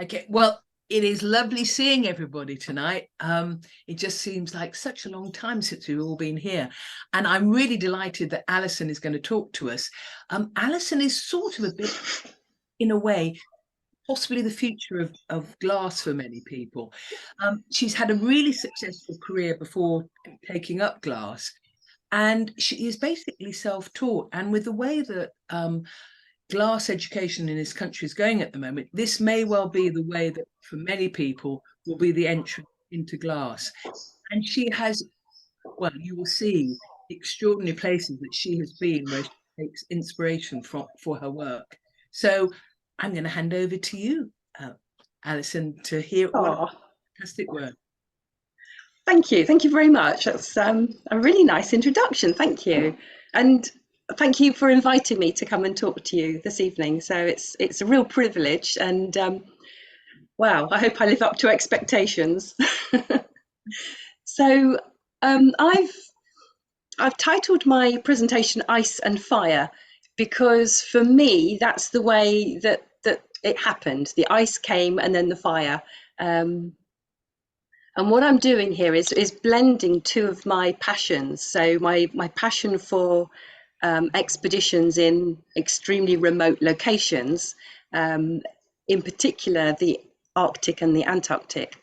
Okay, well, it is lovely seeing everybody tonight. It just seems like such a long time since we've all been here. And I'm really delighted that Alison is going to talk to us. Alison is sort of a bit, in a way, possibly the future of glass for many people. She's had a really successful career before taking up glass, and she is basically self-taught. And with the way that glass education in this country is going at the moment, this may well be the way that for many people will be the entry into glass. And she has, well, you will see extraordinary places that she has been where she takes inspiration from for her work. So I'm going to hand over to you, Alison, to hear what a Oh, fantastic work. thank you. Thank you very much. That's a really nice introduction. Thank you. And thank you for inviting me to come and talk to you this evening. So it's a real privilege and wow, I hope I live up to expectations. So um, I've I've titled my presentation Ice and Fire because for me that's the way that it happened. The ice came and then the fire. Um, And what I'm doing here is blending two of my passions. So my passion for expeditions in extremely remote locations, um, in particular the Arctic and the Antarctic,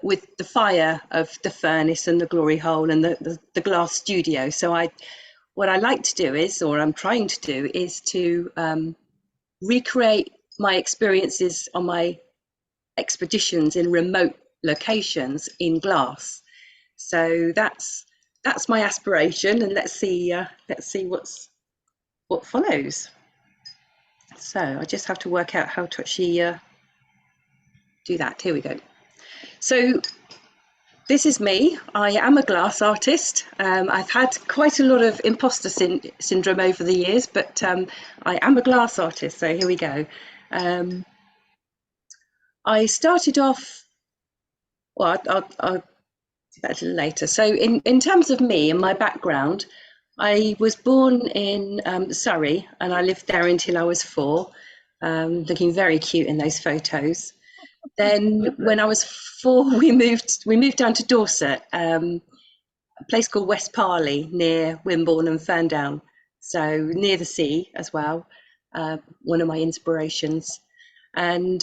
with the fire of the furnace and the glory hole and the glass studio. So what I like to do is, or I'm trying to do, is to recreate my experiences on my expeditions in remote locations in glass. So that's my aspiration, and let's see what follows. So I just have to work out how to actually do that. Here we go. So this is me. I am a glass artist. I've had quite a lot of imposter syndrome over the years, but I am a glass artist. So here we go. Um, I started off. Well, I'll do that a little later. So, in terms of me and my background, I was born in Surrey, and I lived there until I was 4, looking very cute in those photos. Then, when I was 4, we moved down to Dorset, a place called West Parley near Wimborne and Ferndown, so near the sea as well. One of my inspirations, and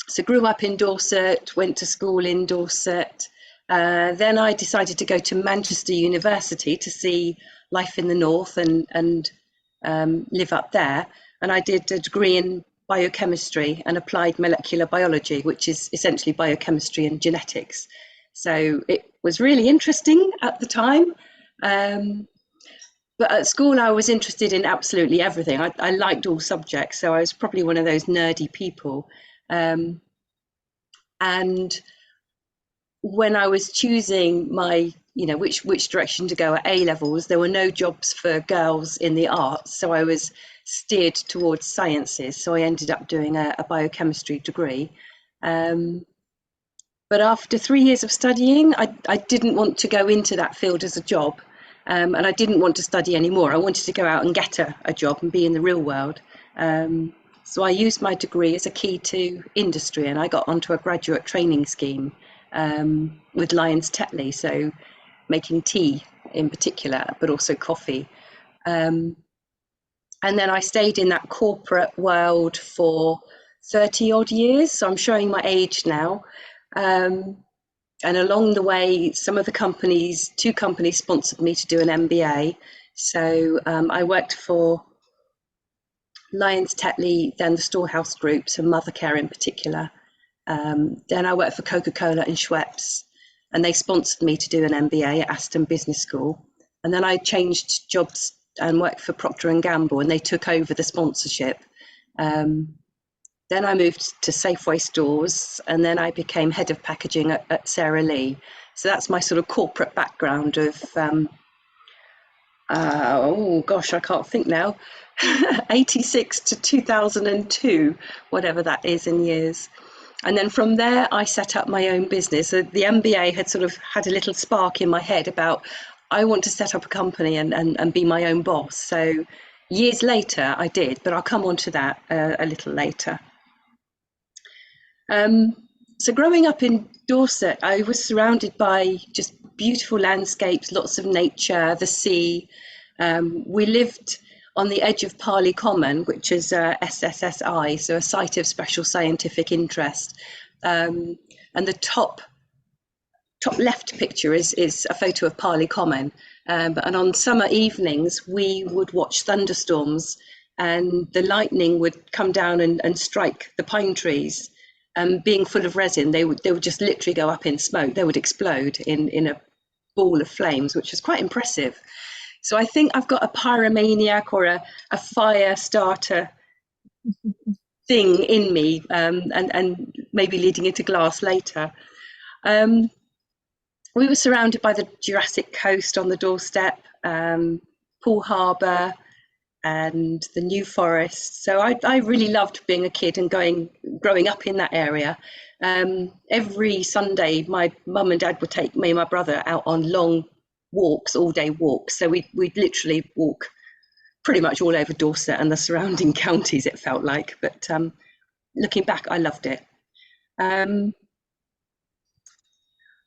so grew up in Dorset, went to school in Dorset. Then I decided to go to Manchester University to see life in the north and live up there. And I did a degree in biochemistry and applied molecular biology, which is essentially biochemistry and genetics. So it was really interesting at the time. Um, but at school, I was interested in absolutely everything. I liked all subjects, so I was probably one of those nerdy people. Um, and when I was choosing my, which direction to go at A levels, there were no jobs for girls in the arts, so I was steered towards sciences. So I ended up doing a biochemistry degree. Um, but after 3 years of studying, I didn't want to go into that field as a job. And I didn't want to study anymore. I wanted to go out and get a job and be in the real world. So I used my degree as a key to industry, and I got onto a graduate training scheme with Lyons Tetley, so making tea in particular, but also coffee. Um, and then I stayed in that corporate world for 30 odd years. So I'm showing my age now. Um, and along the way, two companies sponsored me to do an MBA. So I worked for Lyons Tetley, then the Storehouse Group, so Mothercare in particular. Then I worked for Coca-Cola and Schweppes, and they sponsored me to do an MBA at Aston Business School. And then I changed jobs and worked for Procter and Gamble, and they took over the sponsorship. Then I moved to Safeway stores, and then I became head of packaging at Sara Lee. So that's my sort of corporate background of, oh gosh, I can't think now, 86 to 2002, whatever that is in years. And then from there, I set up my own business. So the MBA had sort of had a little spark in my head about, I want to set up a company and be my own boss. So years later, I did, but I'll come on to that a little later. Um, so growing up in Dorset, I was surrounded by just beautiful landscapes, lots of nature, the sea. We lived on the edge of Parley Common, which is SSSI, so a site of special scientific interest. And the top left picture is a photo of Parley Common. And on summer evenings, we would watch thunderstorms, and the lightning would come down and strike the pine trees. Being full of resin, they would just literally go up in smoke. They would explode in a ball of flames, which was quite impressive. So I think I've got a pyromaniac or a fire starter thing in me, and maybe leading into glass later. Um, we were surrounded by the Jurassic Coast on the doorstep, Poole Harbour, and the New Forest. So I really loved being a kid and growing up in that area. Every Sunday, my mum and dad would take me and my brother out on long walks, all day walks. So we'd literally walk pretty much all over Dorset and the surrounding counties, it felt like. But looking back, I loved it.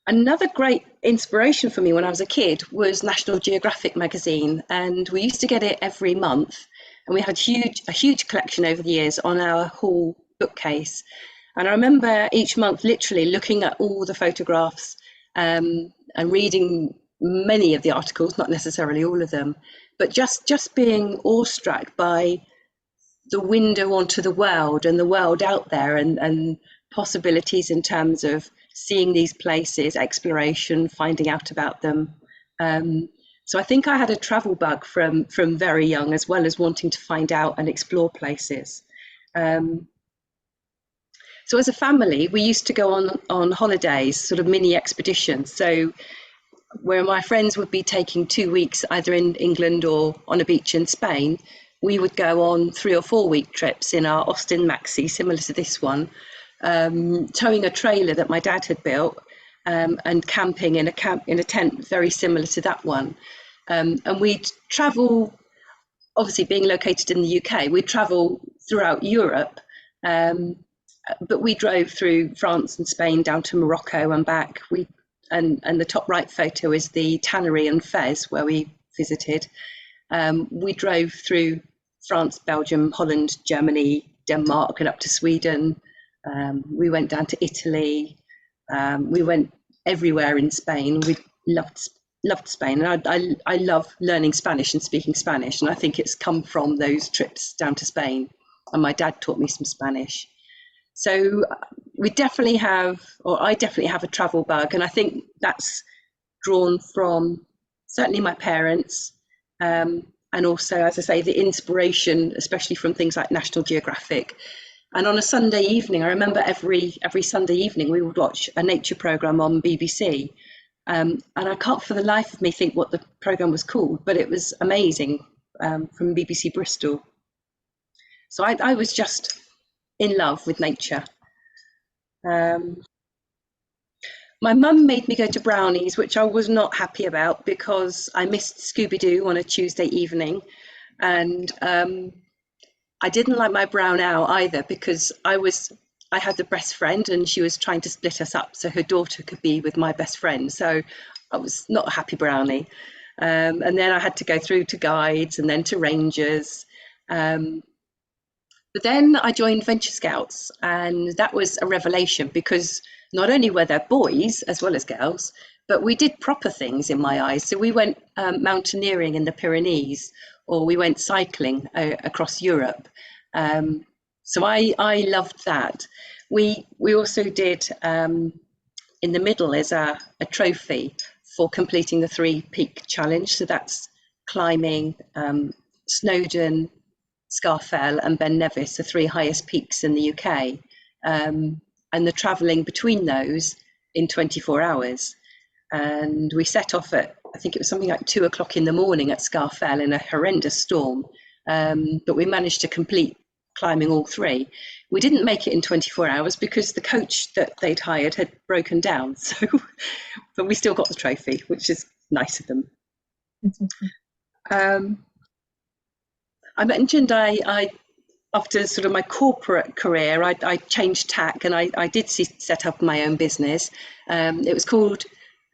Another great inspiration for me when I was a kid was National Geographic magazine, and we used to get it every month. And we had a huge collection over the years on our hall bookcase. And I remember each month literally looking at all the photographs, and reading many of the articles, not necessarily all of them, but just being awestruck by the window onto the world and the world out there, and possibilities in terms of seeing these places, exploration, finding out about them. So I think I had a travel bug from very young, as well as wanting to find out and explore places. So as a family, we used to go on holidays, sort of mini expeditions. So where my friends would be taking 2 weeks either in England or on a beach in Spain, we would go on 3 or 4 week trips in our Austin Maxi, similar to this one, towing a trailer that my dad had built, and camping in a tent very similar to that one. And we'd travel, obviously being located in the UK, we'd travel throughout Europe, but we drove through France and Spain down to Morocco and back. And the top right photo is the tannery in Fez where we visited. We drove through France, Belgium, Holland, Germany, Denmark, and up to Sweden. We went down to Italy. We went everywhere in Spain. We loved Spain, and I love learning Spanish and speaking Spanish, and I think it's come from those trips down to Spain. And my dad taught me some Spanish. So I definitely have a travel bug, and I think that's drawn from certainly my parents, and also, as I say, the inspiration, especially from things like National Geographic. And on a Sunday evening, I remember every Sunday evening we would watch a nature programme on BBC. And I can't for the life of me think what the programme was called, but it was amazing, from BBC Bristol. So I was just in love with nature. My mum made me go to Brownies, which I was not happy about because I missed Scooby-Doo on a Tuesday evening. And I didn't like my brown owl either, because I had the best friend and she was trying to split us up so her daughter could be with my best friend. So I was not a happy brownie. And then I had to go through to guides and then to rangers. But then I joined Venture Scouts, and that was a revelation, because not only were there boys as well as girls, but we did proper things in my eyes. So we went mountaineering in the Pyrenees, or we went cycling across Europe. So I loved that. We also did, in the middle is a trophy for completing the 3-peak challenge. So that's climbing Snowdon, Scafell and Ben Nevis, the 3 highest peaks in the UK, and the travelling between those in 24 hours. And we set off at, I think it was something like 2 o'clock in the morning at Scafell in a horrendous storm, but we managed to complete climbing all 3. We didn't make it in 24 hours because the coach that they'd hired had broken down, so but we still got the trophy, which is nice of them. I mentioned I after sort of my corporate career, I changed tack and I did set up my own business. It was called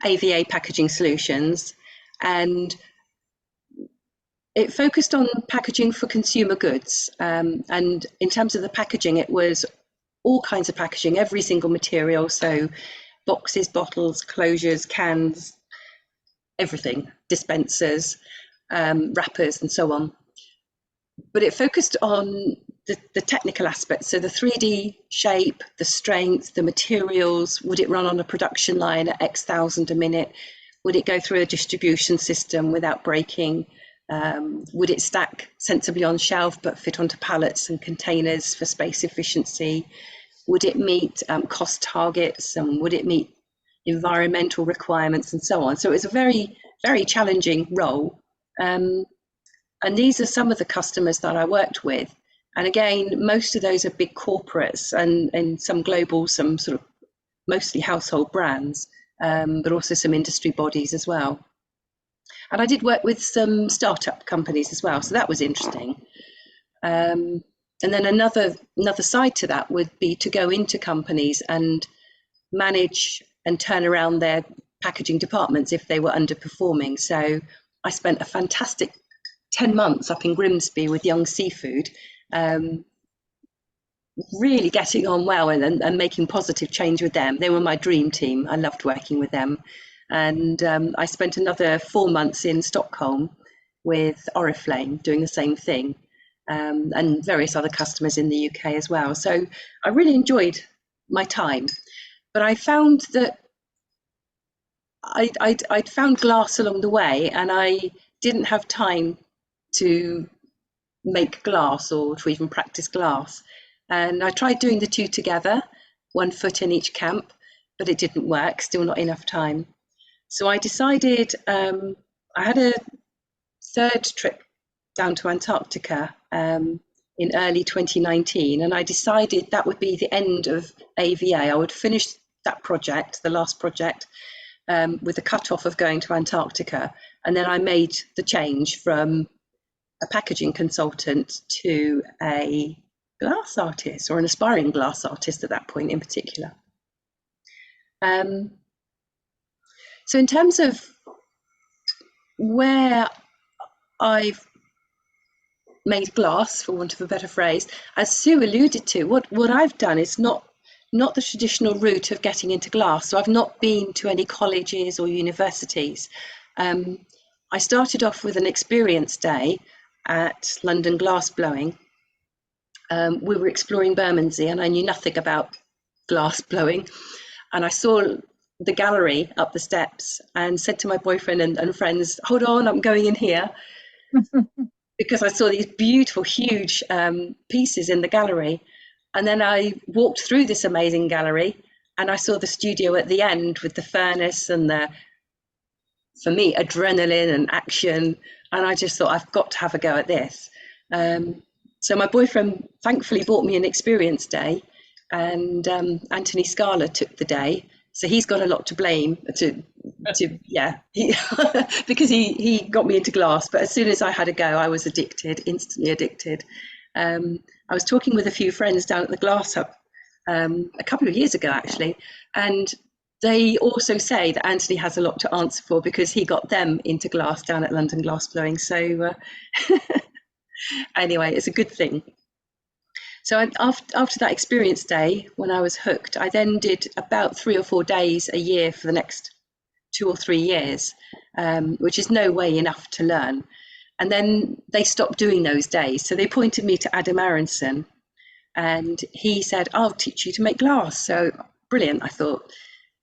AVA Packaging Solutions, and it focused on packaging for consumer goods. And in terms of the packaging, it was all kinds of packaging, every single material. So boxes, bottles, closures, cans, everything, dispensers, wrappers, and so on. But it focused on the technical aspects. So the 3D shape, the strength, the materials. Would it run on a production line at X thousand a minute? Would it go through a distribution system without breaking? Would it stack sensibly on shelf but fit onto pallets and containers for space efficiency? Would it meet cost targets, and would it meet environmental requirements, and so on? So it was a very, very challenging role. And these are some of the customers that I worked with. And again, most of those are big corporates and some global, some sort of mostly household brands, but also some industry bodies as well. And I did work with some startup companies as well, so that was interesting. And then another side to that would be to go into companies and manage and turn around their packaging departments if they were underperforming. So I spent a fantastic 10 months up in Grimsby with Young Seafood, really getting on well and making positive change with them. They were my dream team. I loved working with them. And I spent another 4 months in Stockholm with Oriflame doing the same thing, and various other customers in the UK as well. So I really enjoyed my time, but I found that I'd found glass along the way, and I didn't have time to make glass or to even practice glass. And I tried doing the two together, 1 foot in each camp, but it didn't work, still not enough time. So I decided, I had a third trip down to Antarctica in early 2019, and I decided that would be the end of AVA. I would finish that project, the last project, with the cut-off of going to Antarctica. And then I made the change from a packaging consultant to a glass artist, or an aspiring glass artist at that point in particular. So in terms of where I've made glass, for want of a better phrase, as Sue alluded to, what I've done is not the traditional route of getting into glass. So I've not been to any colleges or universities. I started off with an experience day at London Glass Blowing. We were exploring Bermondsey, and I knew nothing about glass blowing. And I saw the gallery up the steps and said to my boyfriend and friends, hold on, I'm going in here. Because I saw these beautiful, huge pieces in the gallery. And then I walked through this amazing gallery, and I saw the studio at the end with the furnace and the, for me, adrenaline and action. And I just thought, I've got to have a go at this. So my boyfriend thankfully bought me an experience day, and Anthony Scala took the day. So he's got a lot to blame because he got me into glass. But as soon as I had a go, I was addicted, instantly addicted. I was talking with a few friends down at the Glass Hub a couple of years ago, actually, and they also say that Anthony has a lot to answer for because he got them into glass down at London Glass Blowing. So anyway, it's a good thing. So after that experience day, when I was hooked, I then did about 3 or 4 days a year for the next 2 or 3 years, which is no way enough to learn. And then they stopped doing those days. So they pointed me to Adam Aronson, and he said, I'll teach you to make glass. So brilliant, I thought.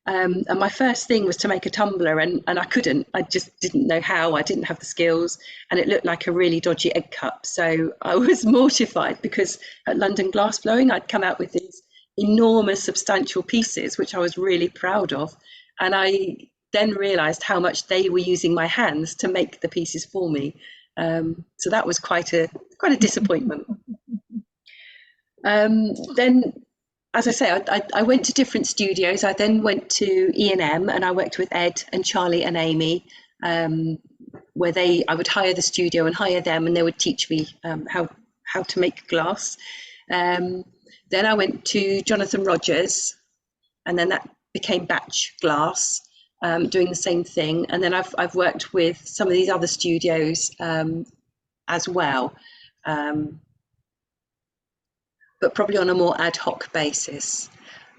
And my first thing was to make a tumbler, and I couldn't. I just didn't know how. I didn't have the skills, and it looked like a really dodgy egg cup. So I was mortified because at London Glass Blowing, I'd come out with these enormous, substantial pieces, which I was really proud of. And I then realised how much they were using my hands to make the pieces for me. So that was quite a disappointment. Then, as I say, I went to different studios. I then went to E&M, and I worked with Ed and Charlie and Amy, where I would hire the studio and hire them, and they would teach me how how to make glass. Then I went to Jonathan Rogers, and then that became batch glass, doing the same thing. And then I've worked with some of these other studios as well, but probably on a more ad hoc basis.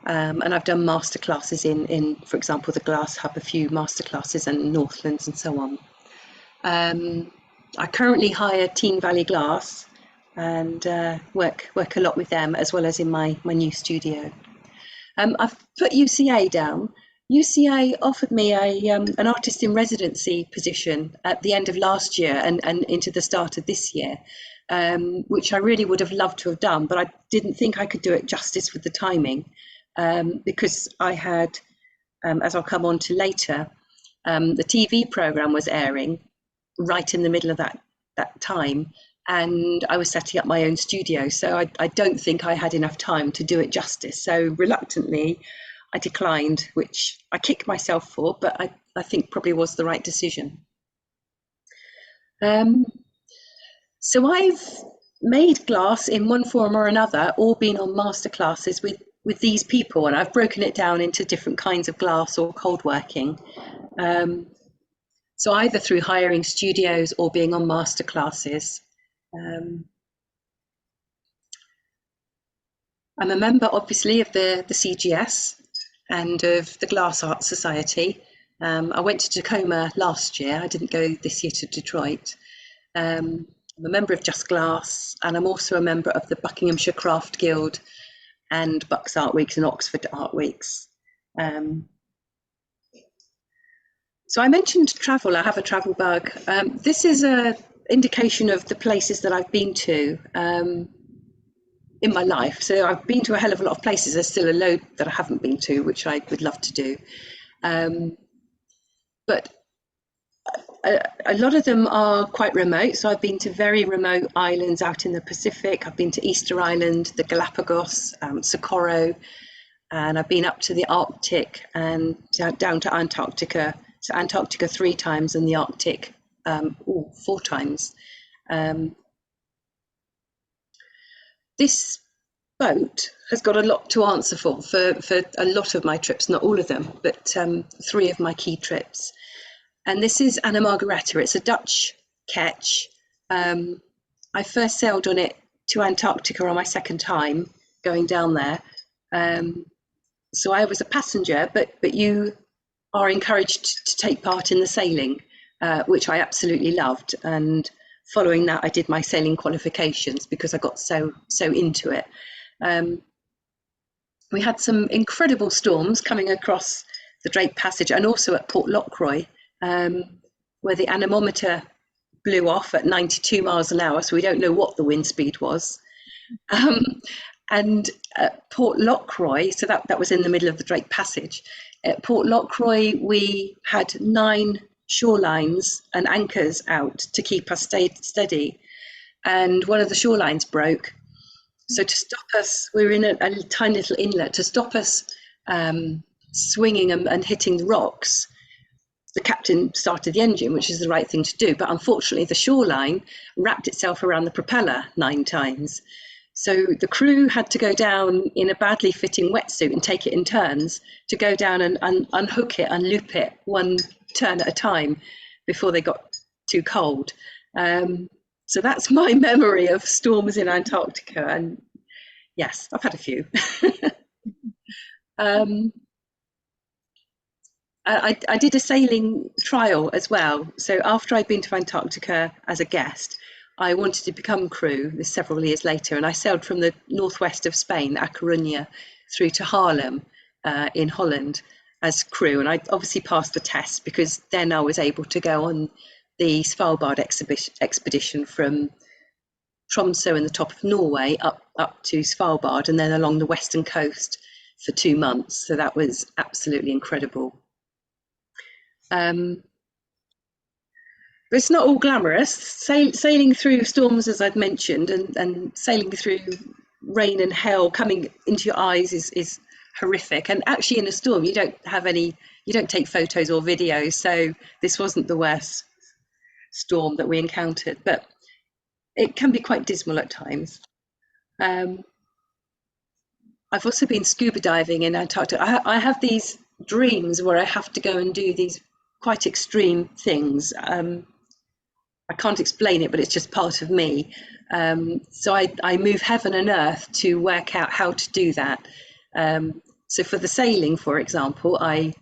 And I've done masterclasses in, for example, the Glass Hub, a few masterclasses, and Northlands and so on. I currently hire Teen Valley Glass and work a lot with them, as well as in my new studio. I've put UCA down. UCA offered me an artist in residency position at the end of last year and into the start of this year, which I really would have loved to have done, but I didn't think I could do it justice with the timing, because I had, as I'll come on to later, the TV programme was airing right in the middle of that time, and I was setting up my own studio, so I don't think I had enough time to do it justice. So reluctantly, I declined, which I kick myself for, but I think probably was the right decision. So I've made glass in one form or another, or been on masterclasses with these people, and I've broken it down into different kinds of glass or cold working. So either through hiring studios or being on masterclasses. I'm a member, obviously, of the CGS and of the Glass Art Society. I went to Tacoma last year. I didn't go this year to Detroit. I'm a member of Just Glass, and I'm also a member of the Buckinghamshire Craft Guild and Bucks Art Weeks and Oxford Art Weeks. So I mentioned travel. I have a travel bug. This is an indication of the places that I've been to in my life. So I've been to a hell of a lot of places. There's still a load that I haven't been to, which I would love to do. But a lot of them are quite remote. So I've been to very remote islands out in the Pacific. I've been to Easter Island, the Galapagos, Socorro, and I've been up to the Arctic and down to Antarctica. So Antarctica 3 times and the Arctic 4 times. This boat has got a lot to answer for a lot of my trips, not all of them, but 3 of my key trips. And this is Anna Margareta. It's a Dutch ketch. I first sailed on it to Antarctica on my second time going down there. So I was a passenger, but you are encouraged to take part in the sailing, which I absolutely loved. And following that, I did my sailing qualifications because I got so into it. We had some incredible storms coming across the Drake Passage and also at Port Lockroy, where the anemometer blew off at 92 miles an hour, so we don't know what the wind speed was. And at Port Lockroy, so that was in the middle of the Drake Passage. At Port Lockroy, we had 9 shorelines and anchors out to keep us steady. And one of the shorelines broke. So to stop us, we were in a tiny little inlet, to stop us swinging and hitting the rocks, the captain started the engine, which is the right thing to do. But unfortunately, the shoreline wrapped itself around the propeller 9 times. So the crew had to go down in a badly fitting wetsuit and take it in turns to go down and unhook it, unloop it 1 turn at a time before they got too cold. So that's my memory of storms in Antarctica. And yes, I've had a few. I did a sailing trial as well. So after I'd been to Antarctica as a guest, I wanted to become crew this several years later, and I sailed from the northwest of Spain, A Coruña, through to Haarlem in Holland as crew. And I obviously passed the test because then I was able to go on the Svalbard expedition from Tromsø in the top of Norway up to Svalbard and then along the western coast for 2 months. So that was absolutely incredible. But it's not all glamorous. Sailing through storms, as I'd mentioned, and sailing through rain and hail coming into your eyes is horrific. And actually in a storm, you don't take photos or videos. So this wasn't the worst storm that we encountered. But it can be quite dismal at times. I've also been scuba diving in Antarctica. I have these dreams where I have to go and do these quite extreme things. I can't explain it, but it's just part of me. So I move heaven and earth to work out how to do that. So for the sailing, for example, I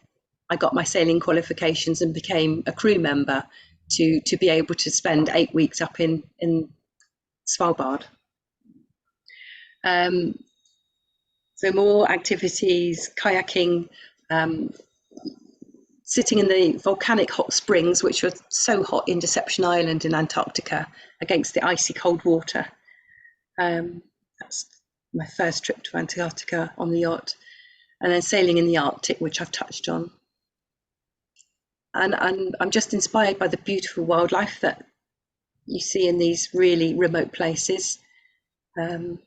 got my sailing qualifications and became a crew member to be able to spend 8 weeks up in Svalbard. So more activities, kayaking, sitting in the volcanic hot springs, which were so hot in Deception Island in Antarctica, against the icy cold water. That's my first trip to Antarctica on the yacht. And then sailing in the Arctic, which I've touched on. And I'm just inspired by the beautiful wildlife that you see in these really remote places. I've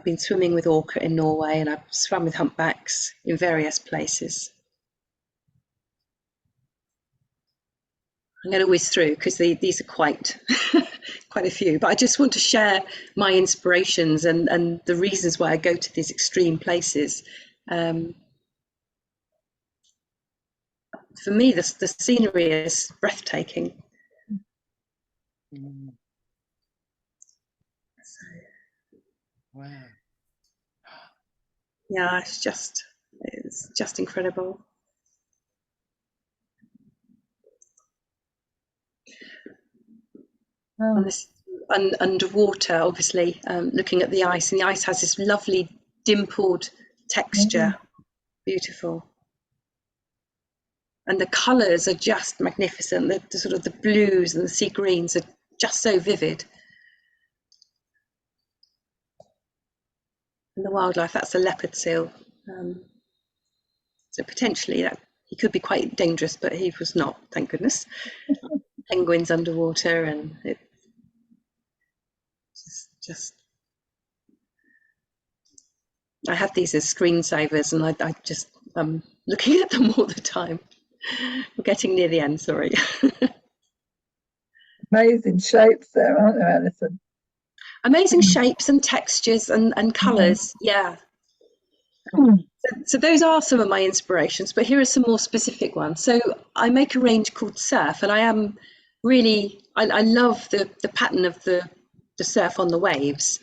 been swimming with orca in Norway, and I've swum with humpbacks in various places. I'm going to whiz through because these are quite quite a few, but I just want to share my inspirations and the reasons why I go to these extreme places. For me, the scenery is breathtaking. Wow. Yeah, it's just incredible. And this underwater, obviously, looking at the ice, and the ice has this lovely dimpled texture. Beautiful. And the colours are just magnificent. The sort of the blues and the sea greens are just so vivid. And the wildlife, that's a leopard seal. So potentially that he could be quite dangerous, but he was not, thank goodness. Penguins underwater, and it just I have these as screensavers, and I just looking at them all the time. We're getting near the end, sorry. Amazing shapes there, aren't there, Alison? Amazing shapes and textures and colours, yeah. So those are some of my inspirations, but here are some more specific ones. So I make a range called Surf, and I am really, I love the pattern of the surf on the waves.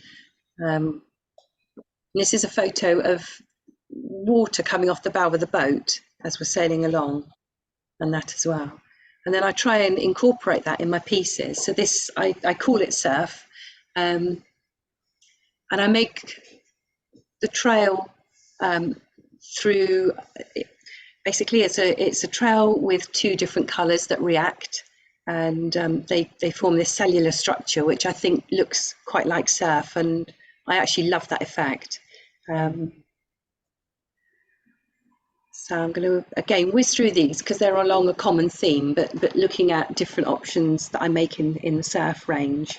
This is a photo of water coming off the bow of the boat as we're sailing along, and that as well. And then I try and incorporate that in my pieces. So this, I call it Surf, and I make the trail through, basically it's a trail with two different colours that react, and they form this cellular structure, which I think looks quite like surf, and I actually love that effect. So I'm going to again whiz through these because they're along a common theme, but looking at different options that I make in the surf range.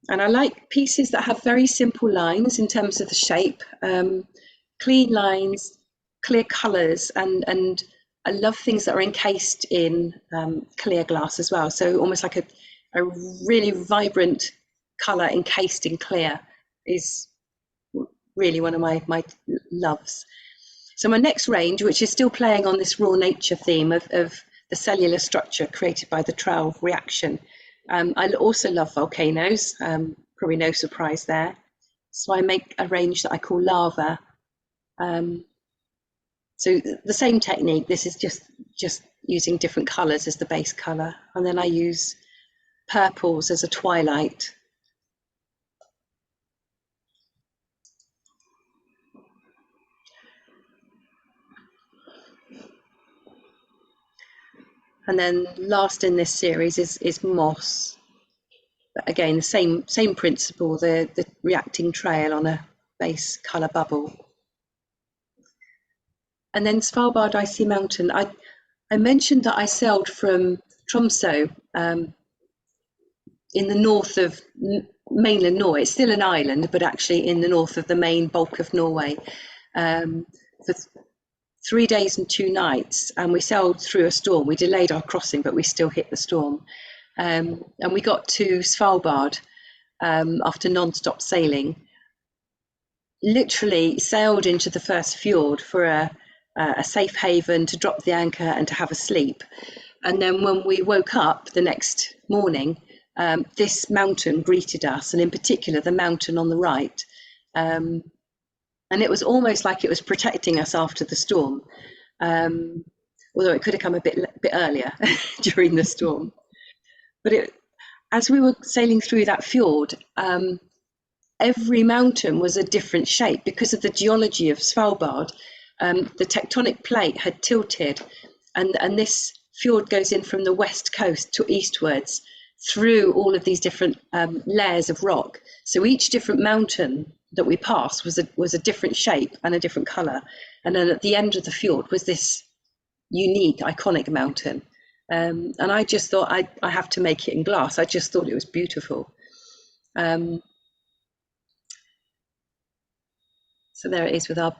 And I like pieces that have very simple lines in terms of the shape, clean lines, clear colours, and I love things that are encased in clear glass as well. So almost like a really vibrant colour encased in clear is really one of my loves. So my next range, which is still playing on this raw nature theme of the cellular structure created by the trail reaction. I also love volcanoes, probably no surprise there. So I make a range that I call Lava. So the same technique, this is just using different colours as the base colour. And then I use purples as a twilight. And then last in this series is moss. But again, the same principle, the reacting trail on a base colour bubble. And then Svalbard Icy Mountain. I mentioned that I sailed from Tromsø in the north of mainland Norway. It's still an island, but actually in the north of the main bulk of Norway, for 3 days and 2 nights, and we sailed through a storm. We delayed our crossing, but we still hit the storm. And we got to Svalbard after non-stop sailing. Literally sailed into the first fjord for a safe haven to drop the anchor and to have a sleep. And then when we woke up the next morning, this mountain greeted us, and in particular the mountain on the right. And it was almost like it was protecting us after the storm, although it could have come a bit earlier during the storm. But as we were sailing through that fjord, every mountain was a different shape because of the geology of Svalbard. The tectonic plate had tilted, and this fjord goes in from the west coast to eastwards through all of these different layers of rock. So each different mountain that we passed was a different shape and a different colour. And then at the end of the fjord was this unique, iconic mountain. And I just thought I have to make it in glass. I just thought it was beautiful. So there it is with our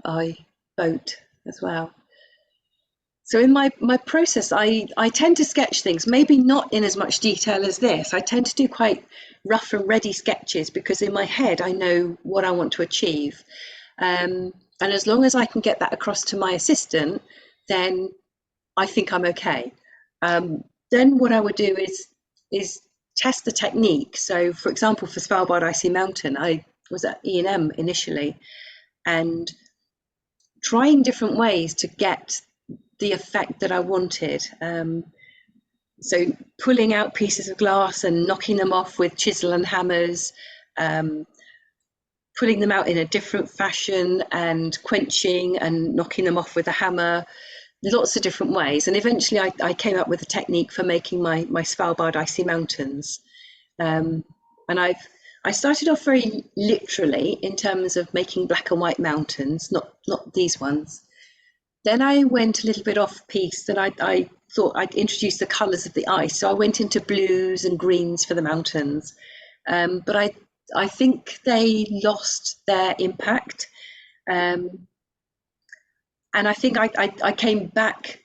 boat as well. So in my process, I tend to sketch things, maybe not in as much detail as this. I tend to do quite rough and ready sketches because in my head, I know what I want to achieve. And as long as I can get that across to my assistant, then I think I'm okay. Then what I would do is test the technique. So for example, for Svalbard Icy Mountain, I was at E&M initially and trying different ways to get the effect that I wanted. So pulling out pieces of glass and knocking them off with chisel and hammers, pulling them out in a different fashion and quenching and knocking them off with a hammer, lots of different ways. And eventually I came up with a technique for making my Svalbard Icy Mountains. And I started off very literally in terms of making black and white mountains, not these ones. Then I went a little bit off piece, and I thought I'd introduce the colours of the ice. So I went into blues and greens for the mountains. But I think they lost their impact. And I think I came back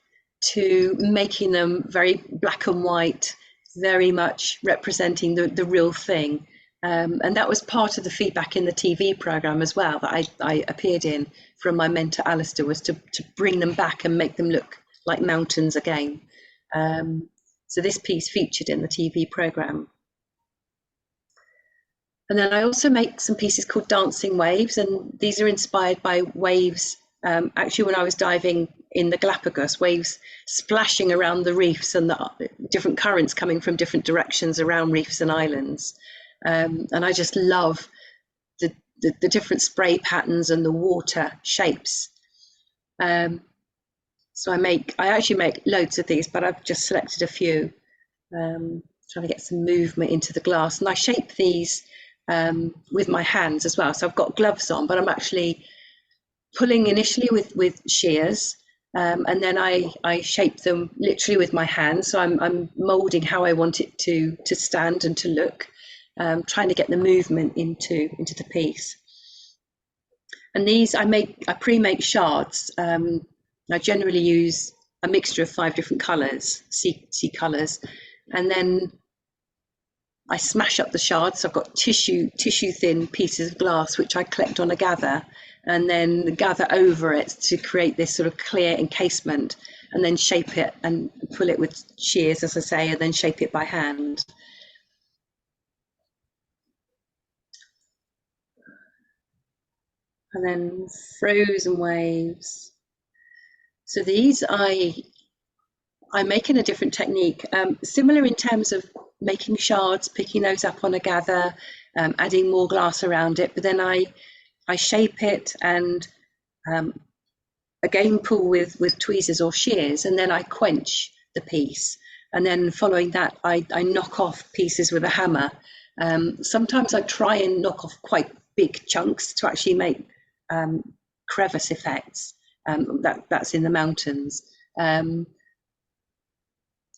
to making them very black and white, very much representing the real thing. And that was part of the feedback in the TV programme as well that I appeared in from my mentor Alistair, was to bring them back and make them look like mountains again. So this piece featured in the TV programme. And then I also make some pieces called Dancing Waves, and these are inspired by waves. Actually, when I was diving in the Galapagos, waves splashing around the reefs and the different currents coming from different directions around reefs and islands. And I just love the different spray patterns and the water shapes. So I actually make loads of these, but I've just selected a few, trying to get some movement into the glass. And I shape these with my hands as well. So I've got gloves on, but I'm actually pulling initially with shears, and then I shape them literally with my hands. So I'm moulding how I want it to stand and to look. Trying to get the movement into the piece. And these I pre-make shards. I generally use a mixture of 5 different colours, sea colours, and then I smash up the shards. So I've got tissue thin pieces of glass which I collect on a gather, and then gather over it to create this sort of clear encasement, and then shape it and pull it with shears, as I say, and then shape it by hand. And then frozen waves. So these I make in a different technique, similar in terms of making shards, picking those up on a gather, adding more glass around it, but then I shape it and again pull with tweezers or shears, and then I quench the piece. And then following that, I knock off pieces with a hammer. Sometimes I try and knock off quite big chunks to actually make crevice effects. That's in the mountains. I'm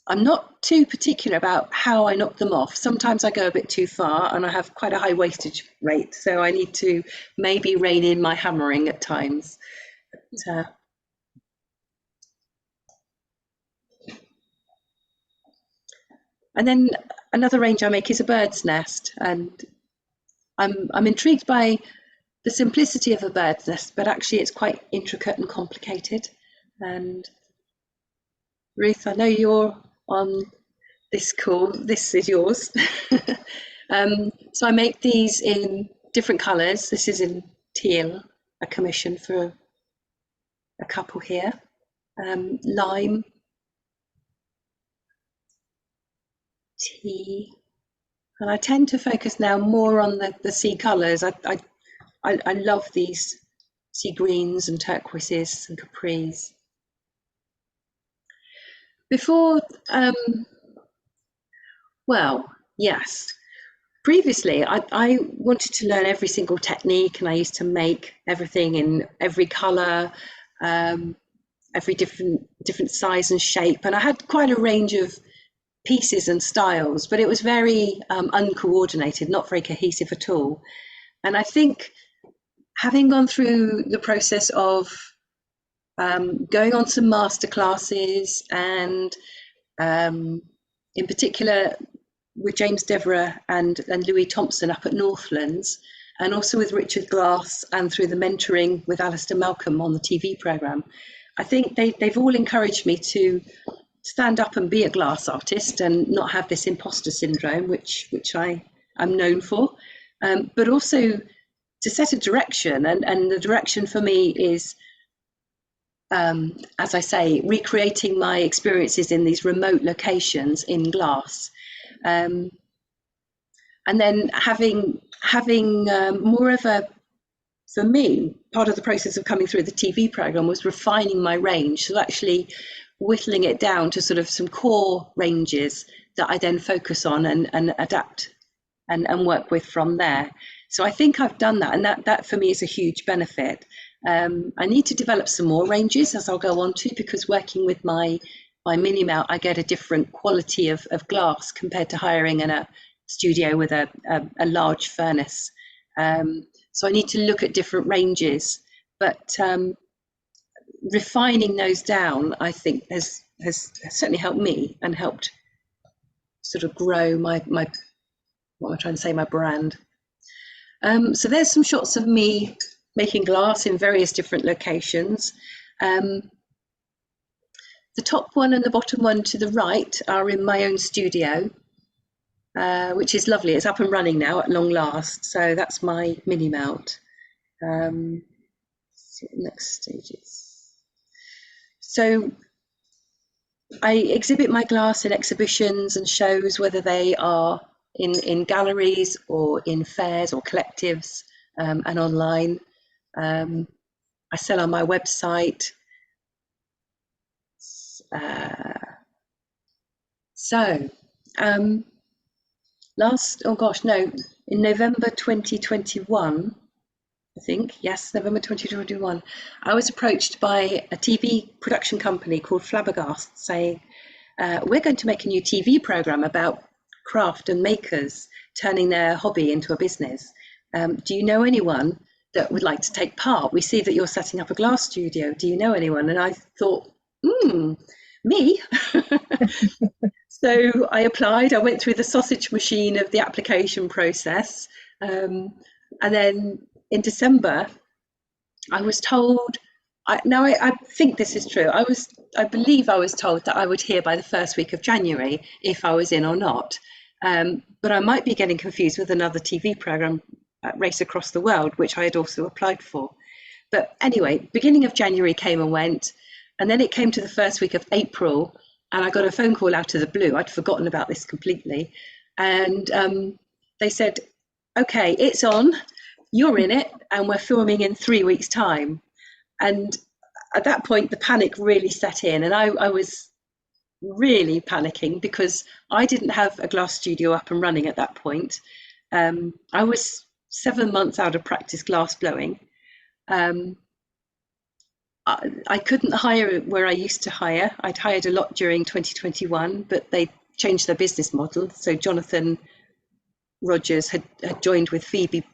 not too particular about how I knock them off. Sometimes I go a bit too far, and I have quite a high wastage rate, so I need to maybe rein in my hammering at times. But, And then another range I make is a bird's nest, and I'm intrigued by the simplicity of a bird's nest, but actually it's quite intricate and complicated. And Ruth, I know you're on this call. This is yours. So I make these in different colours. This is in teal, a commission for a couple here. Lime, tea, and I tend to focus now more on the sea colours. I love these sea greens and turquoises and capris. Before, well, yes. Previously, I wanted to learn every single technique, and I used to make everything in every colour, every different size and shape, and I had quite a range of pieces and styles, but it was very uncoordinated, not very cohesive at all. And I think having gone through the process of going on some master classes, and in particular with James Devereux and Louis Thompson up at Northlands, and also with Richard Glass, and through the mentoring with Alistair Malcolm on the TV programme, I think they've all encouraged me to stand up and be a glass artist and not have this imposter syndrome, which I am known for, but also to set a direction. And the direction for me is, as I say, recreating my experiences in these remote locations in glass. And then having more of a, for me, part of the process of coming through the TV programme was refining my range, so actually whittling it down to sort of some core ranges that I then focus on and adapt and work with from there. So I think I've done that, and that for me is a huge benefit. I need to develop some more ranges as I'll go on to, because working with my mini mount, I get a different quality of glass compared to hiring in a studio with a large furnace. So I need to look at different ranges, but refining those down, I think, has certainly helped me and helped sort of grow my what am I trying to say, my brand. So there's some shots of me making glass in various different locations. The top one and the bottom one to the right are in my own studio, which is lovely. It's up and running now at long last. So that's my mini mount. See what the next stage is. So I exhibit my glass in exhibitions and shows, whether they are in galleries or in fairs or collectives, and online. I sell on my website. In November 2021, I think, yes, November 2021, I was approached by a TV production company called Flabbergast saying, we're going to make a new TV programme about craft and makers turning their hobby into a business. Do you know anyone that would like to take part? We see that you're setting up a glass studio. Do you know anyone? And I thought, me? So I applied. I went through the sausage machine of the application process. And then in December, I was told, I think this is true. I believe I was told that I would hear by the first week of January if I was in or not. But I might be getting confused with another TV programme, Race Across the World, which I had also applied for. But anyway, beginning of January came and went, and then it came to the first week of April, and I got a phone call out of the blue. I'd forgotten about this completely. And they said, okay, it's on, you're in it, and we're filming in 3 weeks' time. And at that point, the panic really set in, and I was really panicking because I didn't have a glass studio up and running at that point. I was 7 months out of practice glass blowing. I couldn't hire where I used to hire. I'd hired a lot during 2021, but they changed their business model. So Jonathan Rogers had joined with Phoebe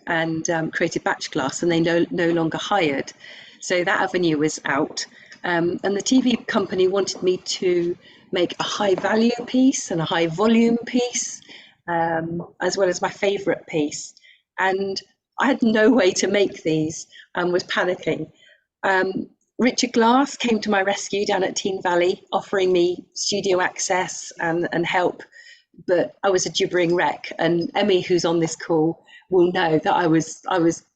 and created Batch Glass, and they no longer hired. So that avenue was out. And the TV company wanted me to make a high value piece and a high volume piece, as well as my favourite piece. And I had no way to make these and was panicking. Richard Glass came to my rescue down at Teen Valley, offering me studio access and help, but I was a gibbering wreck. And Emmy, who's on this call, will know that I was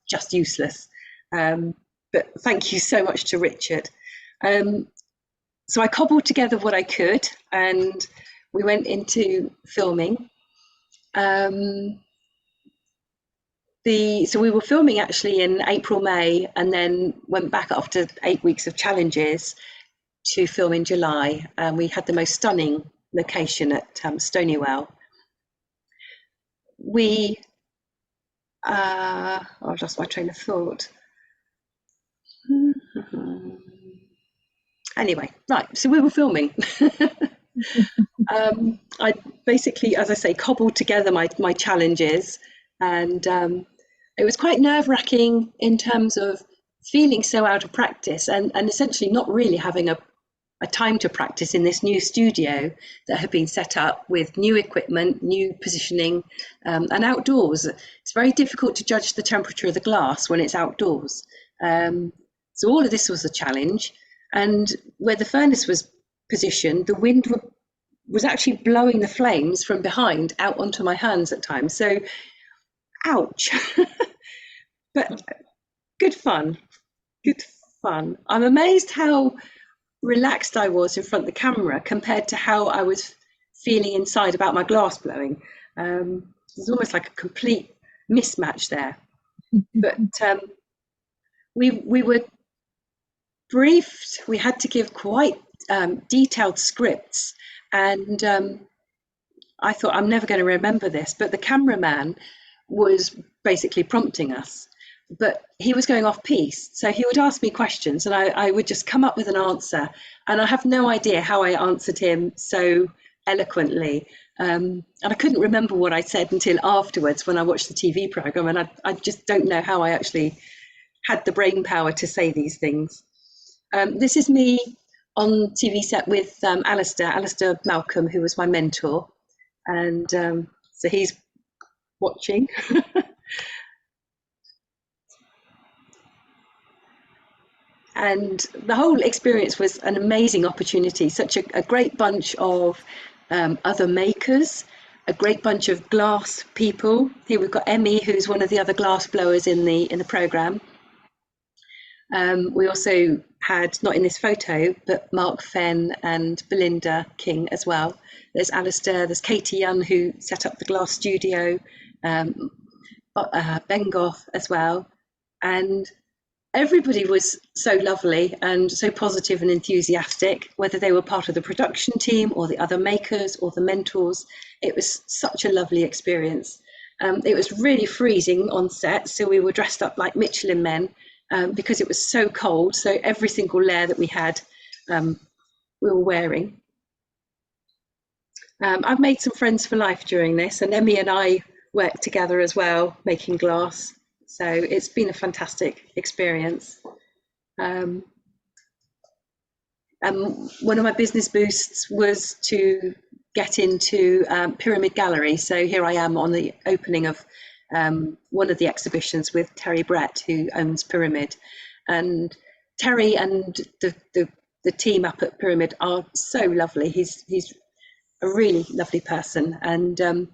just useless. But thank you so much to Richard. So I cobbled together what I could, and we went into filming. So we were filming actually in April, May, and then went back after 8 weeks of challenges to film in July. And we had the most stunning location at Stonywell. I've lost my train of thought. Anyway, right, so we were filming. I basically, as I say, cobbled together my challenges, and it was quite nerve-wracking in terms of feeling so out of practice and essentially not really having a time to practice in this new studio that had been set up with new equipment, new positioning, and outdoors. It's very difficult to judge the temperature of the glass when it's outdoors. So all of this was a challenge. And where the furnace was positioned, the wind was actually blowing the flames from behind out onto my hands at times. So, ouch. But good fun. I'm amazed how relaxed I was in front of the camera compared to how I was feeling inside about my glass blowing. There's almost like a complete mismatch there. But we were briefed. We had to give quite detailed scripts, and I thought, I'm never going to remember this, but the cameraman was basically prompting us, but he was going off piece. So he would ask me questions and I would just come up with an answer, and I have no idea how I answered him so eloquently. And I couldn't remember what I said until afterwards when I watched the TV program, and I just don't know how I actually had the brain power to say these things. This is me on TV set with Alistair Malcolm, who was my mentor. And so he's watching. And the whole experience was an amazing opportunity, such a great bunch of other makers, a great bunch of glass people. Here we've got Emmy, who's one of the other glass blowers in the programme. We also had, not in this photo, but Mark Fenn and Belinda King as well. There's Alistair, there's Katie Young, who set up the glass studio, Bengoff as well. And everybody was so lovely and so positive and enthusiastic, whether they were part of the production team or the other makers or the mentors. It was such a lovely experience. It was really freezing on set, so we were dressed up like Michelin men because it was so cold. So every single layer that we had, we were wearing. I've made some friends for life during this, and Emmy and I worked together as well, making glass. So it's been a fantastic experience. One of my business boosts was to get into Pyramid Gallery. So here I am on the opening of one of the exhibitions with Terry Brett, who owns Pyramid. And Terry and the team up at Pyramid are so lovely. He's a really lovely person. And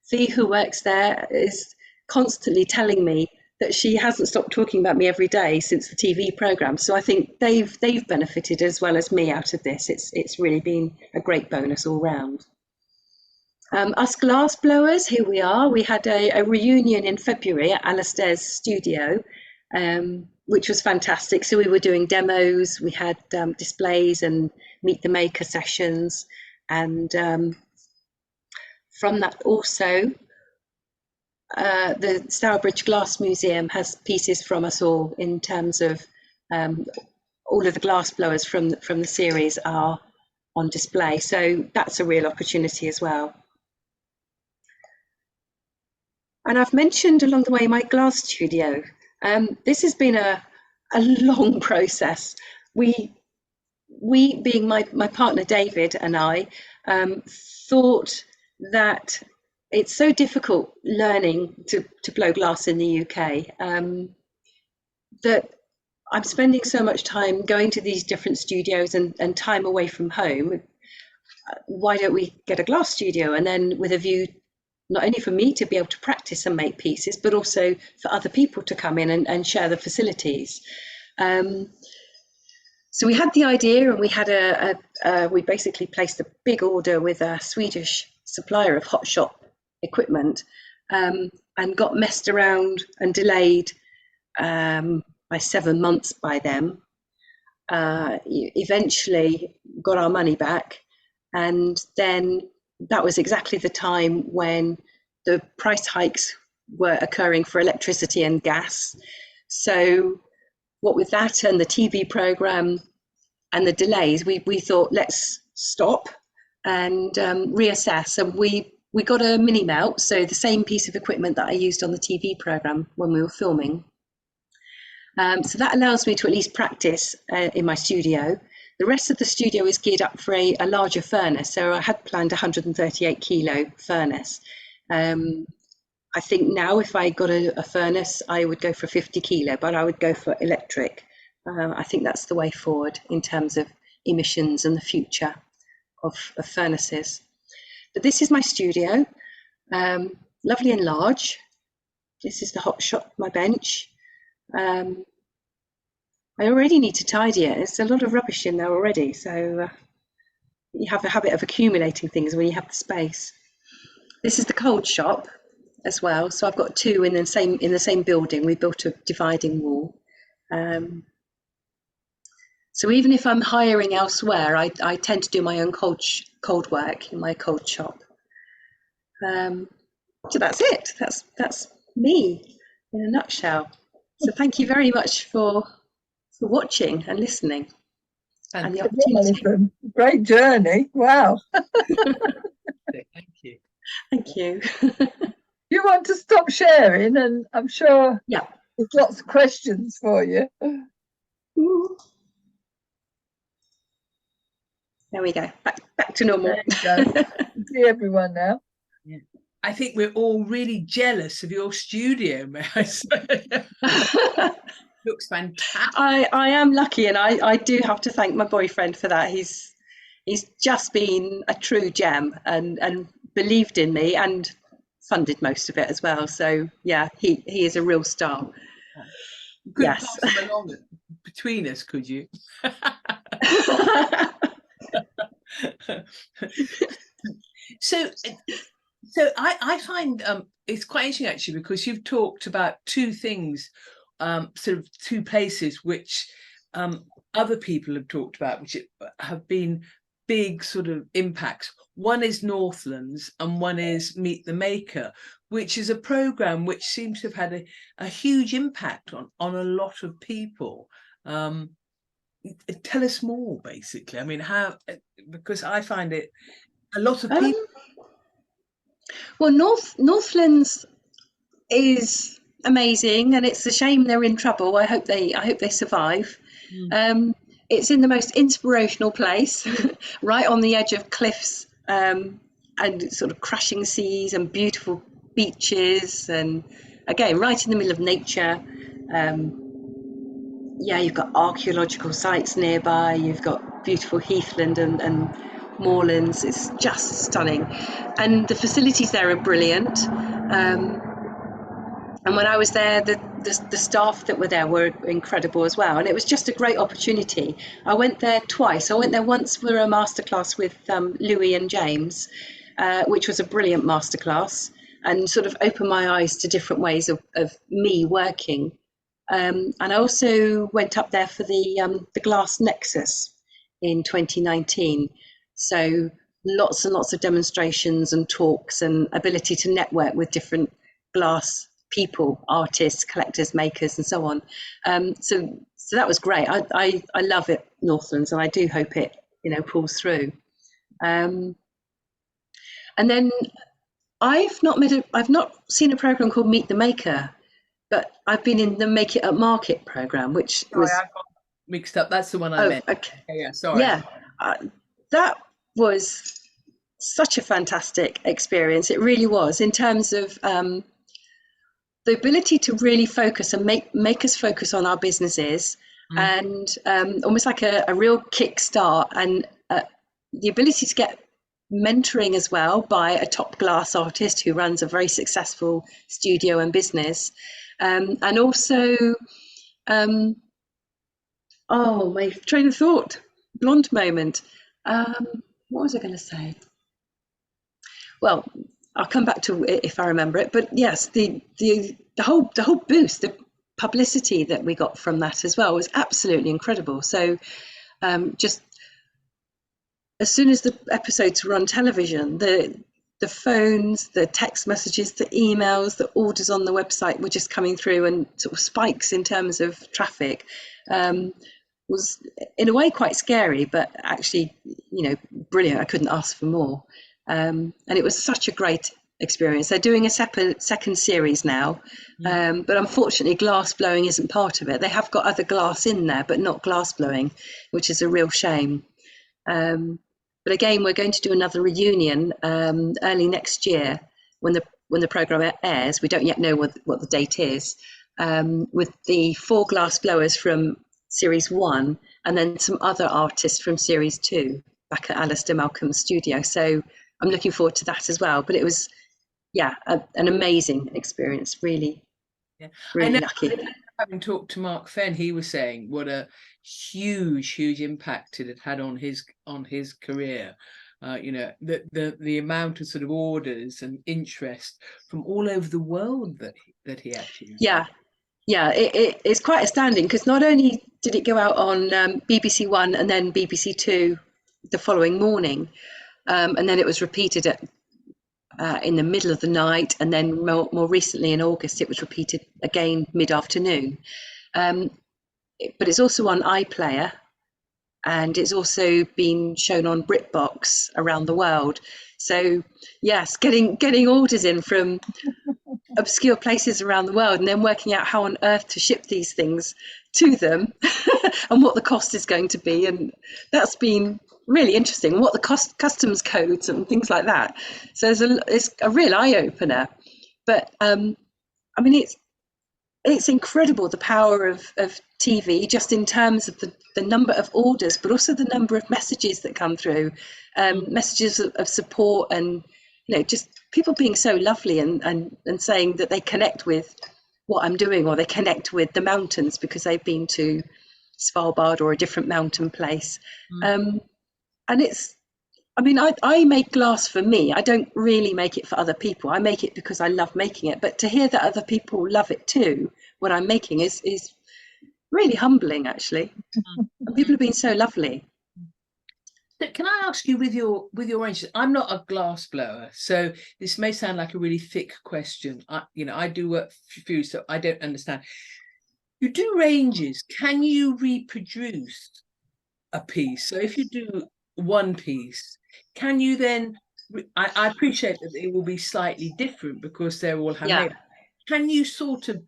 Fee, who works there, is constantly telling me that she hasn't stopped talking about me every day since the TV programme. So I think they've benefited as well as me out of this. It's really been a great bonus all round. Us glass blowers, here we are. We had a reunion in February at Alistair's studio, which was fantastic. So we were doing demos, we had displays and meet the maker sessions. And from that also, the Stourbridge Glass Museum has pieces from us all in terms of all of the glass blowers from the series are on display. So that's a real opportunity as well. And I've mentioned along the way my glass studio. This has been a long process. We we, being my partner David and I, thought that it's so difficult learning to blow glass in the UK, that I'm spending so much time going to these different studios and time away from home. Why don't we get a glass studio? And then with a view not only for me to be able to practice and make pieces, but also for other people to come in and share the facilities. So we had the idea, and we had we basically placed a big order with a Swedish supplier of hot shop equipment, and got messed around and delayed by 7 months by them. Eventually got our money back, and then that was exactly the time when the price hikes were occurring for electricity and gas. So what with that and the TV program and the delays, we thought, let's stop and reassess. And we got a mini melt, so the same piece of equipment that I used on the TV program when we were filming. So that allows me to at least practice in my studio. The rest of the studio is geared up for a larger furnace. So I had planned a 138 kilo furnace. I think now if I got a furnace, I would go for 50 kilo, but I would go for electric. I think that's the way forward in terms of emissions and the future of furnaces. But this is my studio, lovely and large. This is the hot shop, my bench. I already need to tidy it. There's a lot of rubbish in there already. So you have a habit of accumulating things when you have the space. This is the cold shop as well. So I've got two in the same building. We built a dividing wall. So even if I'm hiring elsewhere, I tend to do my own cold work in my cold shop. So that's it. That's me in a nutshell. So thank you very much for watching and listening. And the opportunity. Alison, great journey. Wow. Thank you. Thank you. You want to stop sharing, and I'm sure there's lots of questions for you. There we go. Back to normal. There you go. See everyone now. Yeah. I think we're all really jealous of your studio, may I say. Looks fantastic. I am lucky, and I do have to thank my boyfriend for that. He's just been a true gem and believed in me and funded most of it as well. So yeah, he is a real star. Could pass him along between us, could you? So I find it's quite interesting actually, because you've talked about two things, sort of two places which other people have talked about, which have been big sort of impacts. One is Northlands and one is Meet the Maker, which is a program which seems to have had a huge impact on a lot of people. Tell us more, basically. I mean, how, because I find it a lot of people. Well, Northlands is amazing, and it's a shame they're in trouble. I hope they survive. It's in the most inspirational place, right on the edge of cliffs, and sort of crashing seas and beautiful beaches, and again right in the middle of nature. You've got archaeological sites nearby, you've got beautiful heathland and moorlands. It's just stunning, and the facilities there are brilliant. And when I was there, the staff that were there were incredible as well, and it was just a great opportunity. I went there twice. I went there once for a masterclass with Louis and James, which was a brilliant masterclass and sort of opened my eyes to different ways of me working. And I also went up there for the Glass Nexus in 2019. So lots and lots of demonstrations and talks and ability to network with different glass people, artists, collectors, makers, and so on. So that was great. I love it, Northlands, and I do hope it pulls through. And then I've not seen a program called Meet the Maker, but I've been in the Make It at Market program, which was mixed up. That's the one I meant. Okay. Yeah, sorry. Yeah, that was such a fantastic experience. It really was, in terms of the ability to really focus and make us focus on our businesses, and almost like a real kickstart, and the ability to get mentoring as well by a top glass artist who runs a very successful studio and business, and also oh, my train of thought, blonde moment. What was I going to say? Well, I'll come back to it if I remember it. But yes, the whole boost, the publicity that we got from that as well was absolutely incredible. So just as soon as the episodes were on television, the phones, the text messages, the emails, the orders on the website were just coming through, and sort of spikes in terms of traffic. Was in a way quite scary, but actually, brilliant. I couldn't ask for more. And it was such a great experience. They're doing a second series now, but unfortunately glass blowing isn't part of it. They have got other glass in there, but not glass blowing, which is a real shame. But again, we're going to do another reunion early next year when the programme airs. We don't yet know what the date is, with the 4 glass blowers from series 1, and then some other artists from series 2 back at Alistair Malcolm's studio. So I'm looking forward to that as well. But it was, an amazing experience. Really, really lucky. Having talked to Mark Fenn, he was saying what a huge impact it had on his career. The amount of sort of orders and interest from all over the world that he actually. Yeah, it's quite astounding, because not only did it go out on BBC One and then BBC Two the following morning, and then it was repeated in the middle of the night, and then more recently in August it was repeated again mid-afternoon. But it's also on iPlayer, and it's also been shown on BritBox around the world. So yes, getting orders in from obscure places around the world, and then working out how on earth to ship these things to them and what the cost is going to be, and that's been really interesting, and what the customs codes and things like that. So it's a real eye-opener. But I mean, it's incredible, the power of TV, just in terms of the number of orders, but also the number of messages that come through, messages of support, and just people being so lovely and saying that they connect with what I'm doing, or they connect with the mountains because they've been to Svalbard or a different mountain place. And I make glass for me. I don't really make it for other people. I make it because I love making it. But to hear that other people love it too, what I'm making, is really humbling, actually. And people have been so lovely. So can I ask you, with your ranges? I'm not a glass blower, so this may sound like a really thick question. I do work for food, so I don't understand. You do ranges. Can you reproduce a piece? So if you do one piece, can you then? I appreciate that it will be slightly different because they're all handmade. Can you sort of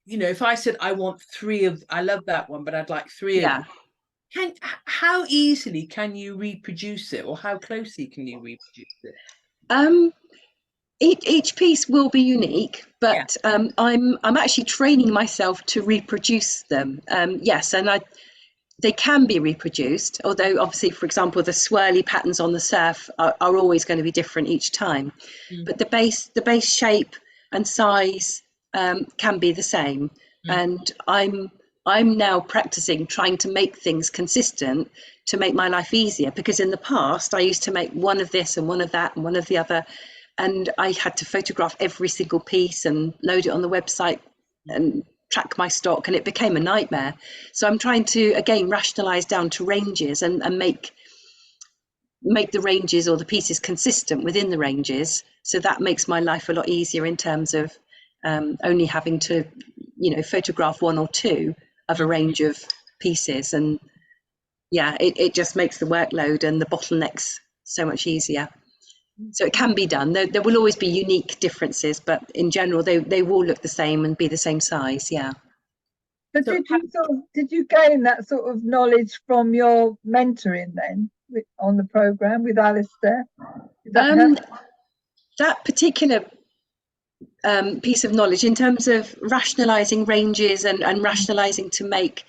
if I said I want 3 of, I love that one, but I'd like 3 of them. How easily can you reproduce it, or how closely can you reproduce it? Each piece will be unique, but I'm actually training myself to reproduce them. Yes, and they can be reproduced, although obviously, for example, the swirly patterns on the surf are always going to be different each time. But the base shape and size can be the same. And I'm now practicing trying to make things consistent to make my life easier, because in the past I used to make one of this and one of that and one of the other, and I had to photograph every single piece and load it on the website and track my stock, and it became a nightmare. So I'm trying to again rationalize down to ranges and make the ranges or the pieces consistent within the ranges, so that makes my life a lot easier in terms of only having to photograph 1 or 2 of a range of pieces. And it just makes the workload and the bottlenecks so much easier. So it can be done. There will always be unique differences, but in general they will look the same and be the same size. But did you gain that sort of knowledge from your mentoring then on the programme with Alistair? That particular piece of knowledge in terms of rationalising ranges and rationalising to make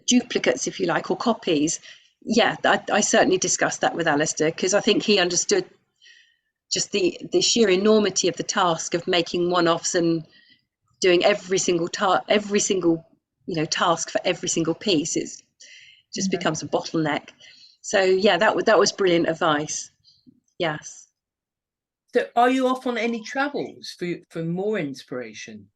duplicates, if you like, or copies. Yeah, I certainly discussed that with Alistair, because I think he understood just the sheer enormity of the task of making one-offs and doing every single task for every single piece. It just becomes a bottleneck. So yeah, that was brilliant advice. Yes. So are you off on any travels for more inspiration?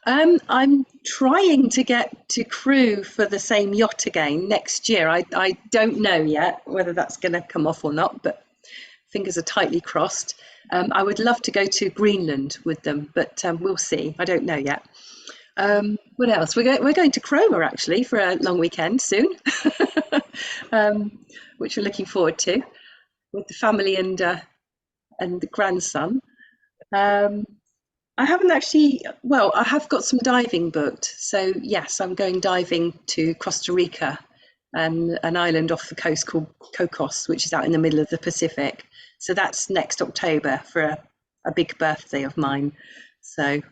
I'm trying to get to Crewe for the same yacht again next year. I don't know yet whether that's going to come off or not, but fingers are tightly crossed. I would love to go to Greenland with them, but we'll see. I don't know yet. What else? We're going to Cromer actually for a long weekend soon, which we're looking forward to with the family and the grandson. I haven't actually. Well, I have got some diving booked. So yes, I'm going diving to Costa Rica, and an island off the coast called Cocos, which is out in the middle of the Pacific. So that's next October for a big birthday of mine. So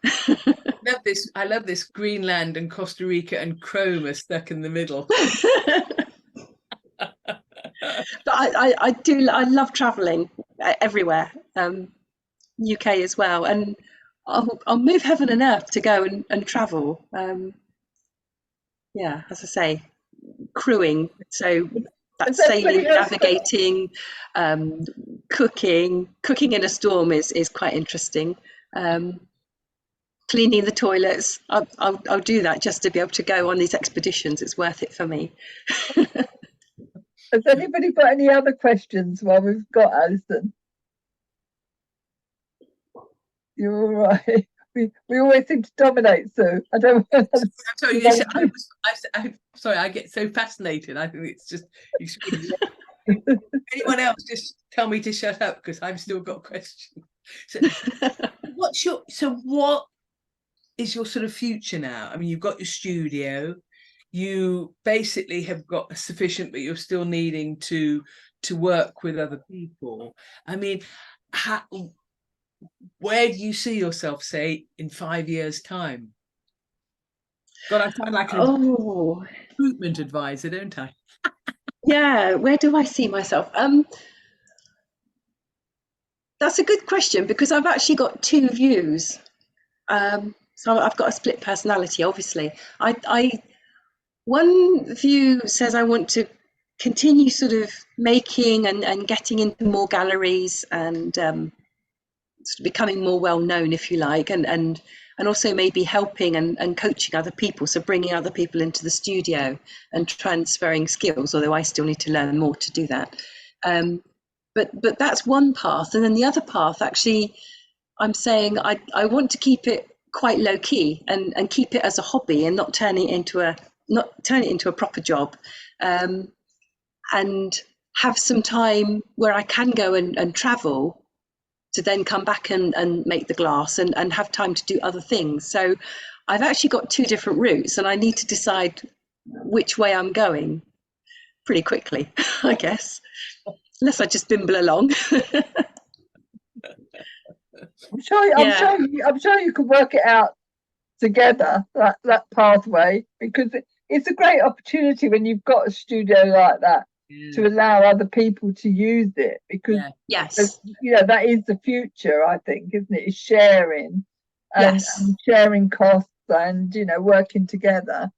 I love this Greenland and Costa Rica and Cromer stuck in the middle. But I love traveling everywhere, UK as well, and I'll move heaven and earth to go and travel. Yeah, as I say, crewing, so that's sailing, navigating, cooking in a storm is quite interesting. Cleaning the toilets, I'll do that just to be able to go on these expeditions. It's worth it for me. Has anybody got any other questions while we've got Alison? You're all right. We always seem to dominate, Sue. I don't. I'm sorry. I get so fascinated. I think it's just. Anyone else, just tell me to shut up because I've still got questions. So, what is your sort of future now? I mean, you've got your studio. You basically have got sufficient, but you're still needing to work with other people. I mean, where do you see yourself, say, in 5 years' time? God, I sound like a recruitment advisor, don't I? Yeah, where do I see myself? That's a good question, because I've actually got two views. So I've got a split personality, obviously. One view says I want to continue sort of making and getting into more galleries and sort of becoming more well known, if you like, and also maybe helping and coaching other people, so bringing other people into the studio and transferring skills, although I still need to learn more to do that. But that's one path, and then the other path, actually, I'm saying I want to keep it quite low key and keep it as a hobby and not turn it into a proper job, and have some time where I can go and travel to then come back and make the glass and have time to do other things. So I've actually got two different routes, and I need to decide which way I'm going pretty quickly, I guess, unless I just bimble along. I'm sure you could work it out together, that pathway, because it's a great opportunity when you've got a studio like that to allow other people to use it, because yes, that is the future, I think, isn't it? Is sharing and sharing costs and working together.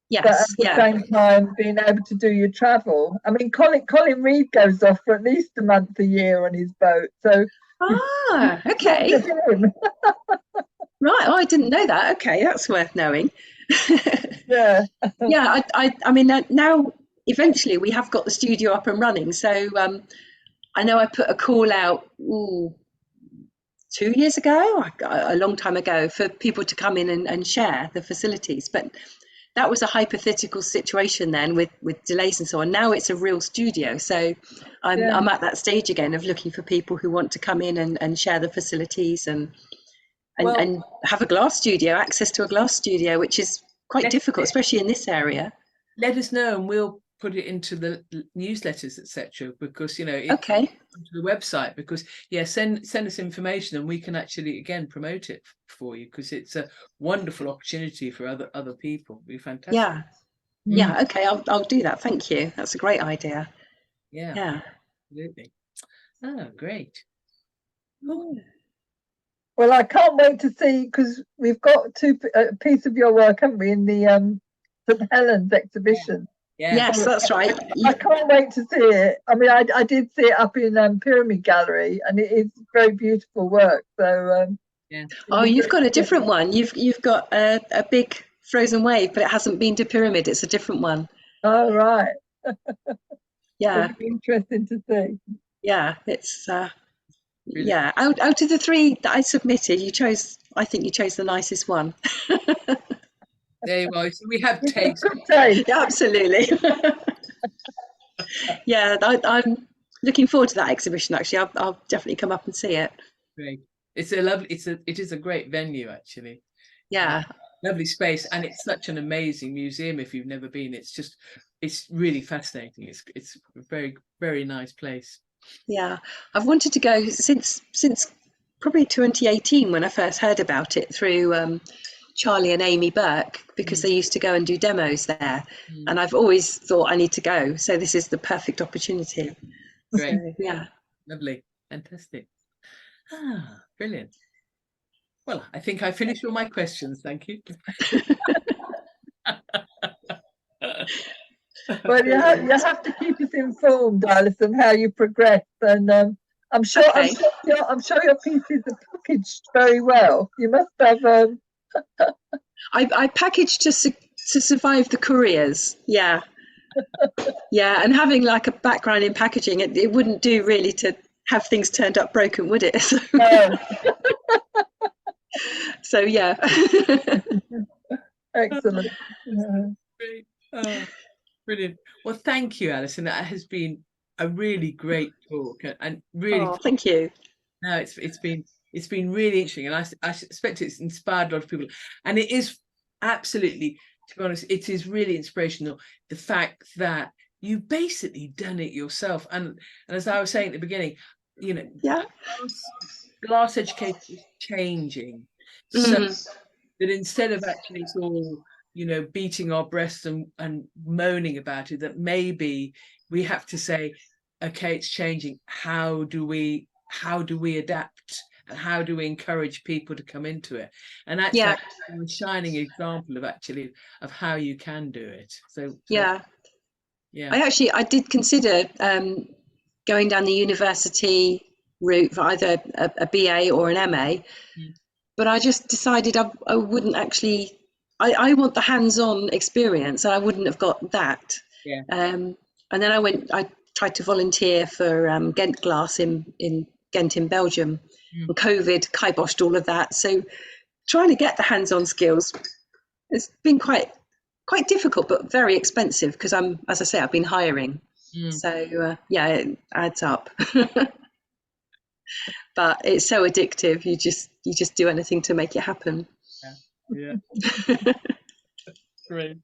Yes, but at the same time being able to do your travel. I mean, Colin Reid goes off for at least a month a year on his boat, so okay. Right, I didn't know that. Okay, that's worth knowing. Yeah. I mean, now eventually we have got the studio up and running, so I know I put a call out 2 years ago, a long time ago, for people to come in and share the facilities, but that was a hypothetical situation then with delays and so on. Now it's a real studio, so I'm at that stage again of looking for people who want to come in and share the facilities and have a glass studio, access to a glass studio, which is quite difficult, especially in this area. Let us know and we'll put it into the newsletters, etc. Because Okay. to the website, because send us information and we can actually again promote it for you, because it's a wonderful opportunity for other people. It'd be fantastic. Yeah. Okay, I'll do that. Thank you. That's a great idea. Yeah. Absolutely. Oh, great. Oh. Well, I can't wait to see, because we've got a piece of your work, haven't we, in the St Helens exhibition. Yes, that's right. I can't wait to see it. I mean, I did see it up in Pyramid Gallery, and it is very beautiful work. So oh, you've got a different one. You've got a big frozen wave, but it hasn't been to Pyramid. It's a different one. Oh, right. Yeah. It'll be interesting to see. Yeah, it's out of the 3 that I submitted, I think you chose the nicest one. There you are. So we have taste. Yeah, absolutely. Yeah, I'm looking forward to that exhibition. Actually, I'll definitely come up and see it. Great. It is a great venue, actually. Yeah. Lovely space, and it's such an amazing museum. If you've never been, it's really fascinating. It's a very, very nice place. Yeah, I've wanted to go since probably 2018 when I first heard about it through Charlie and Amy Burke, because they used to go and do demos there, and I've always thought I need to go. So this is the perfect opportunity. Great. So, yeah. Lovely. Fantastic. Ah, brilliant. Well, I think I finished all my questions. Thank you. Well, you have to keep us informed, Alison, how you progress, and I'm sure your pieces are packaged very well. You must have. I packaged to survive the couriers. Yeah. Yeah, and having like a background in packaging, it wouldn't do really to have things turned up broken, would it? So yeah. Excellent. Great. Oh, brilliant. Well, thank you, Alison. That has been a really great talk, and really. Oh, thank you. No, it's been really interesting, and I suspect it's inspired a lot of people, and it is absolutely, to be honest, it is really inspirational. The fact that you've basically done it yourself, and as I was saying at the beginning, glass education is changing, so that instead of actually sort of beating our breasts and moaning about it, that maybe we have to say, okay, it's changing. How do we adapt, and how do we encourage people to come into it? And that's a shining example of how you can do it. So I did consider going down the university route for either a BA or an MA, but I just decided I wouldn't actually. I want the hands-on experience, and I wouldn't have got that. And then I tried to volunteer for Ghent Glass in Ghent in Belgium, and COVID kiboshed all of that. So trying to get the hands-on skills has been quite difficult, but very expensive, because as I say, I've been hiring. So it adds up. But it's so addictive. You just do anything to make it happen. Yeah. Great.